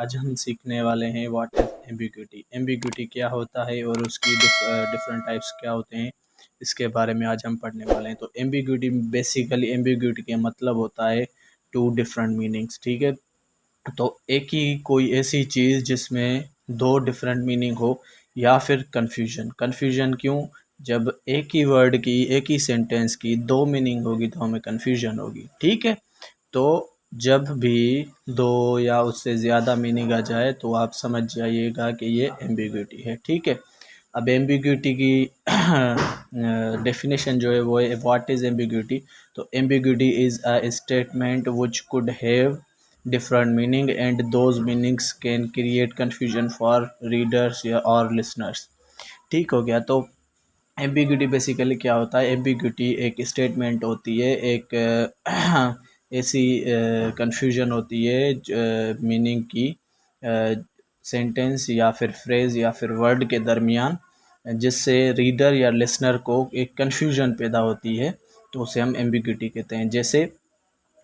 आज हम सीखने वाले हैं व्हाट इज़ एम्बिग्यूटी। एम्बिग्यूटी क्या होता है और उसकी डिफरेंट टाइप्स क्या होते हैं, इसके बारे में आज हम पढ़ने वाले हैं। तो एम्बिग्यूटी बेसिकली एम्बिग्यूटी का मतलब होता है टू डिफरेंट मीनिंग्स। ठीक है, तो एक ही कोई ऐसी चीज़ जिसमें दो डिफरेंट मीनिंग हो या फिर कन्फ्यूजन। कन्फ्यूजन क्यों? जब एक ही वर्ड की, एक ही सेंटेंस की दो मीनिंग होगी तो हमें कन्फ्यूजन होगी। ठीक है, तो जब भी दो या उससे ज़्यादा मीनिंग आ जाए तो आप समझ जाइएगा कि ये एम्बिग्यूटी है। ठीक है, अब एम्बिग्यूटी की डेफिनेशन जो है वो है व्हाट इज़ एम्बिग्यूटी। तो ambiguity is a statement which could have different meaning and those meanings can create confusion for readers या और listeners। ठीक हो गया। तो एम्बिग्यूटी बेसिकली क्या होता है? एम्बिग्यूटी एक स्टेटमेंट होती है, एक ऐसी कंफ्यूजन होती है मीनिंग की सेंटेंस या फिर फ्रेज़ या फिर वर्ड के दरमियान, जिससे रीडर या लिसनर को एक कंफ्यूजन पैदा होती है, तो उसे हम एम्बिग्यूटी कहते हैं। जैसे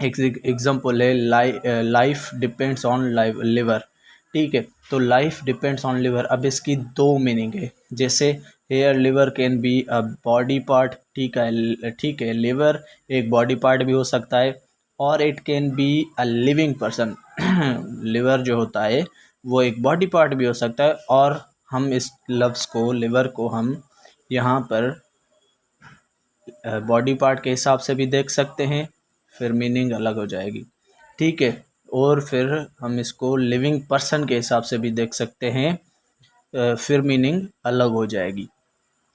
एक एग्जाम्पल है लाइफ डिपेंड्स ऑन लिवर। ठीक है, तो लाइफ डिपेंड्स ऑन लिवर, अब इसकी दो मीनिंग है। जैसे here liver can be a body part. ठीक है, लिवर एक बॉडी पार्ट भी हो सकता है, और it can be a living person. Liver जो होता है वो एक बॉडी पार्ट भी हो सकता है, और हम इस लफ्ज़ को, लिवर को, हम यहाँ पर बॉडी पार्ट के हिसाब से भी देख सकते हैं, फिर मीनिंग अलग हो जाएगी। ठीक है, और फिर हम इसको लिविंग पर्सन के हिसाब से भी देख सकते हैं, फिर मीनिंग अलग हो जाएगी।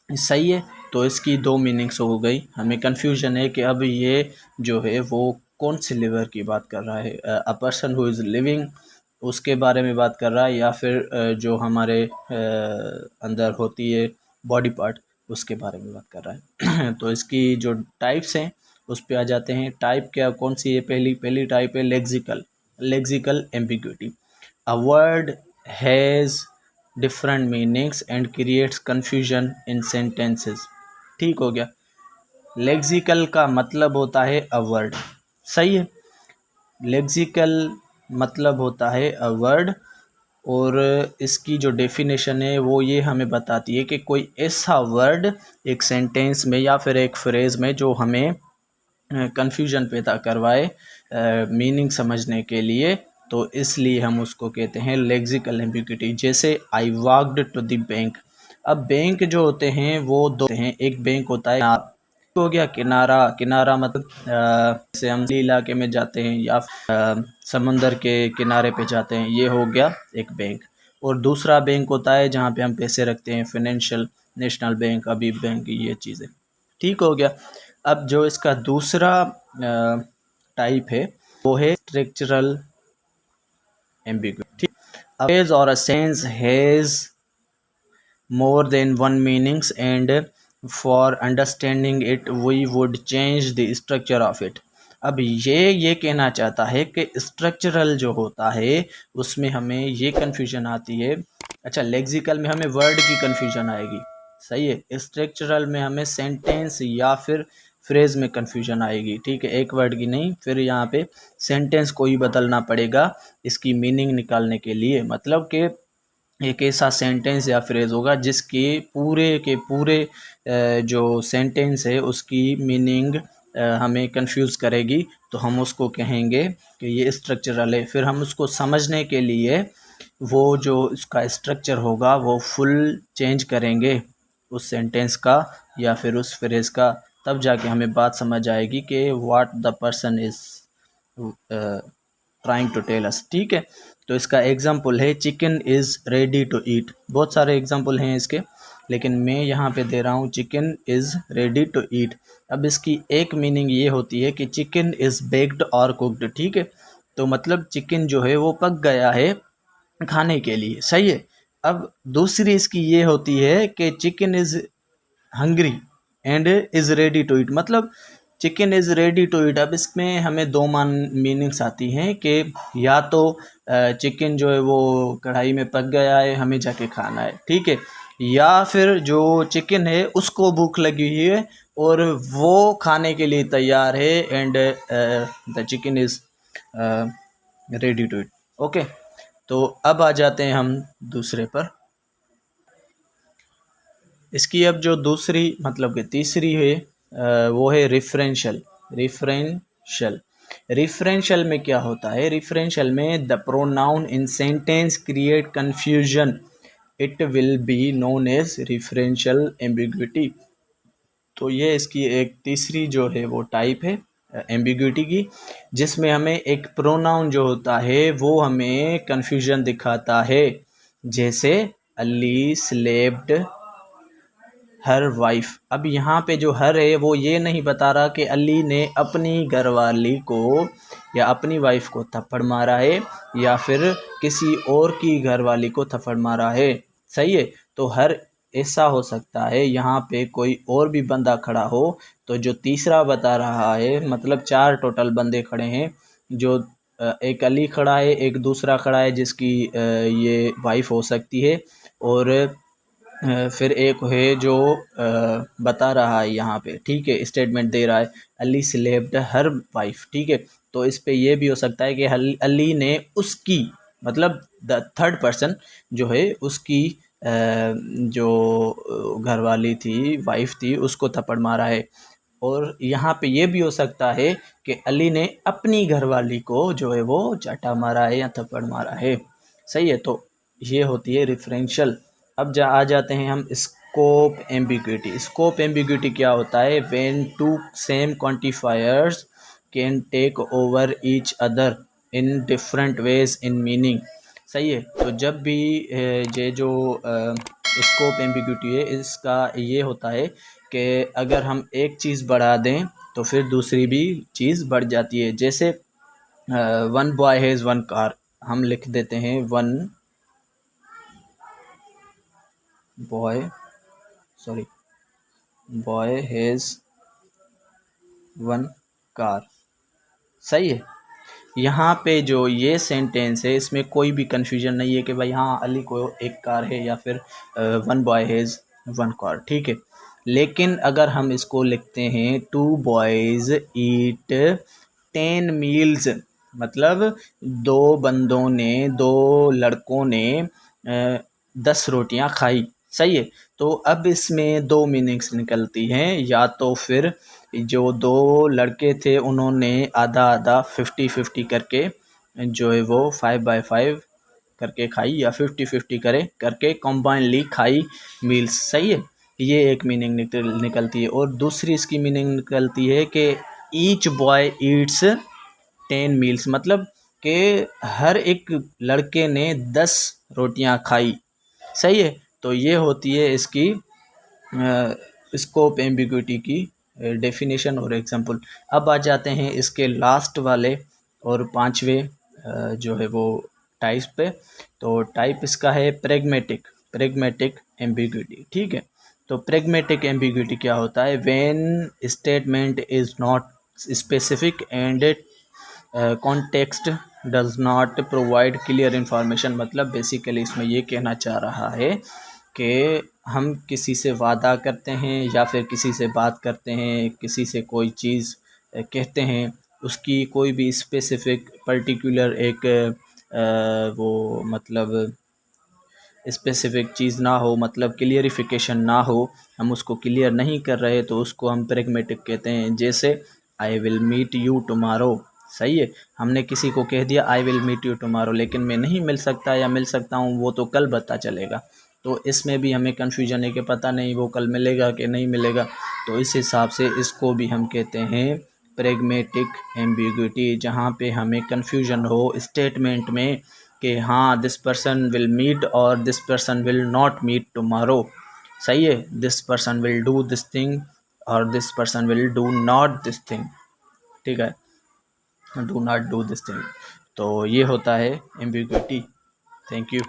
सही है, तो इसकी दो मीनिंग्स हो गई। हमें कन्फ्यूजन है कि अब ये जो है वो कौन से लिवर की बात कर रहा है, a person who is living उसके बारे में बात कर रहा है, या फिर जो हमारे अंदर होती है बॉडी पार्ट उसके बारे में बात कर रहा है। तो इसकी जो टाइप्स हैं उस पे आ जाते हैं। टाइप क्या कौन सी है? पहली टाइप है lexical ambiguity. A word has different meanings and creates confusion in sentences. ठीक हो गया। लेक्सिकल का मतलब होता है अ वर्ड। सही है, लेक्सिकल मतलब होता है अ वर्ड, और इसकी जो डेफिनेशन है वो ये हमें बताती है कि कोई ऐसा वर्ड एक सेंटेंस में या फिर एक फ्रेज़ में जो हमें कन्फ्यूजन पैदा करवाए मीनिंग समझने के लिए, तो इसलिए हम उसको कहते हैं लेक्सिकल एम्बिग्यूटी। जैसे I walked to the bank. अब बैंक जो होते हैं वो दो हैं। एक बैंक होता है हो गया किनारा। किनारा मतलब जैसे हम इलाके में जाते हैं या समंदर के किनारे पे जाते हैं, ये हो गया एक बैंक। और दूसरा बैंक होता है जहाँ पे हम पैसे रखते हैं, फाइनेंशियल, नेशनल बैंक, अभी बैंक, ये चीज़ें। ठीक हो गया। अब जो इसका दूसरा टाइप है वो है structural ambiguity. A phrase or a sentence has more than one meanings, and for understanding it we would change the structure of it। अब ये कहना चाहता है कि स्ट्रक्चरल जो होता है उसमें हमें ये कन्फ्यूजन आती है। अच्छा, लेक्सिकल में हमें वर्ड की कन्फ्यूजन आएगी, सही है। स्ट्रक्चरल में हमें सेंटेंस या फिर फ्रेज में कन्फ्यूजन आएगी। ठीक है, एक वर्ड की नहीं, फिर यहाँ पे सेंटेंस को ही बदलना पड़ेगा इसकी मीनिंग निकालने के लिए। मतलब कि एक ऐसा सेंटेंस या फ्रेज़ होगा जिसके पूरे के पूरे जो सेंटेंस है उसकी मीनिंग हमें कंफ्यूज करेगी, तो हम उसको कहेंगे कि ये स्ट्रक्चरल है। फिर हम उसको समझने के लिए वो जो उसका स्ट्रक्चर होगा वो फुल चेंज करेंगे उस सेंटेंस का या फिर उस फ्रेज़ का, तब जाके हमें बात समझ आएगी कि what the person is trying to tell us. ठीक है, तो इसका एग्जाम्पल है chicken is ready to eat. बहुत सारे एग्जाम्पल हैं इसके, लेकिन मैं यहाँ पे दे रहा हूँ chicken is ready to eat. अब इसकी एक मीनिंग ये होती है कि चिकन इज़ बेक्ड और कुकड। ठीक है, तो मतलब चिकन जो है वो पक गया है खाने के लिए। सही है। अब दूसरी इसकी ये होती है कि chicken is hungry and is ready to eat, मतलब chicken is ready to eat. अब इसमें हमें दो मीनिंग्स आती हैं कि या तो चिकन जो है वो कढ़ाई में पक गया है, हमें जाके खाना है। ठीक है, या फिर जो चिकन है उसको भूख लगी हुई है और वो खाने के लिए तैयार है, and the chicken is ready to eat. Okay, तो अब आ जाते हैं हम दूसरे पर। इसकी अब जो दूसरी मतलब कि तीसरी है वो है रिफरेंशियल। रिफरेंशियल रिफरेंशियल में क्या होता है? रिफरेंशियल में the pronoun in sentence create confusion, it will be known as referential ambiguity. तो ये इसकी एक तीसरी जो है वो टाइप है एम्बिग्विटी की, जिसमें हमें एक प्रोनाउन जो होता है वो हमें कंफ्यूजन दिखाता है। जैसे अली स्लेप्ड हर वाइफ। अब यहाँ पे जो हर है वो ये नहीं बता रहा कि अली ने अपनी घरवाली को या अपनी वाइफ को थप्पड़ मारा है या फिर किसी और की घरवाली को थप्पड़ मारा है। सही है। तो हर ऐसा हो सकता है यहाँ पे कोई और भी बंदा खड़ा हो। तो जो तीसरा बता रहा है मतलब 4 टोटल बंदे खड़े हैं, जो एक अली खड़ा है, एक दूसरा खड़ा है जिसकी ये वाइफ हो सकती है, और फिर एक है जो बता रहा है यहाँ पे, ठीक है, स्टेटमेंट दे रहा है अली स्लेप्ड हर वाइफ। ठीक है। तो इस पे ये भी हो सकता है कि अली ने उसकी मतलब द थर्ड पर्सन जो है उसकी जो घरवाली थी, वाइफ थी, उसको थप्पड़ मारा है। और यहाँ पे ये भी हो सकता है कि अली ने अपनी घरवाली को जो है वो चाटा मारा है या थप्पड़ मारा है। सही है। तो ये होती है रेफरेंशियल। अब आ जाते हैं हम स्कोप एम्बिग्विटी। स्कोप एम्बिग्विटी क्या होता है? When two same quantifiers can take over each other in different ways in meaning. सही है। तो जब भी ये जो स्कोप एम्बिग्विटी है, इसका ये होता है कि अगर हम एक चीज़ बढ़ा दें तो फिर दूसरी भी चीज़ बढ़ जाती है। जैसे one boy has one car, हम लिख देते हैं one boy has one car. सही है। यहाँ पे जो ये सेंटेंस है इसमें कोई भी कन्फ्यूजन नहीं है कि भाई हाँ अली को एक कार है या फिर one boy has one car. ठीक है। लेकिन अगर हम इसको लिखते हैं 2 बॉयज़ ईट 10 मील्स, मतलब 2 बंदों ने, 2 लड़कों ने 10 रोटियां खाई। सही है। तो अब इसमें 2 मीनिंग्स निकलती हैं। या तो फिर जो 2 लड़के थे उन्होंने आधा आधा 50-50 करके जो है वो 5/5 करके खाई, या 50-50 करके कॉम्बाइनली खाई मील्स। सही है। ये एक मीनिंग निकलती है। और दूसरी इसकी मीनिंग निकलती है कि ईच बॉय ईट्स 10 मील्स, मतलब कि हर एक लड़के ने 10 रोटियां खाई। सही है। तो ये होती है इसकी स्कोप एम्बिग्विटी की डेफिनेशन और एग्जांपल। अब आ जाते हैं इसके लास्ट वाले और 5वें जो है वो टाइप पे। तो टाइप इसका है प्रेगमेटिक एम्बिग्विटी। ठीक है। तो प्रेगमेटिक एम्बिग्विटी क्या होता है? When statement is not specific and context does not provide clear information. मतलब बेसिकली इसमें ये कहना चाह रहा है कि हम किसी से वादा करते हैं या फिर किसी से बात करते हैं, किसी से कोई चीज़ कहते हैं, उसकी कोई भी स्पेसिफिक पर्टिकुलर एक वो मतलब स्पेसिफिक चीज़ ना हो, मतलब क्लियरिफिकेशन ना हो, हम उसको क्लियर नहीं कर रहे तो उसको हम प्रेगमेटिक कहते हैं। जैसे I will meet you tomorrow. सही है। हमने किसी को कह दिया I will meet you tomorrow, लेकिन मैं नहीं मिल सकता या मिल सकता हूँ वो तो कल पता चलेगा। तो इसमें भी हमें कन्फ्यूजन है कि पता नहीं वो कल मिलेगा कि नहीं मिलेगा। तो इस हिसाब से इसको भी हम कहते हैं प्रेगमेटिक एम्बिग्विटी, जहाँ पे हमें कन्फ्यूजन हो स्टेटमेंट में कि हाँ दिस पर्सन विल मीट और this person will not meet tomorrow. सही है। This person will do this thing और this person will do not this thing. ठीक है, do not do this thing. तो ये होता है एम्बिग्विटी। Thank you.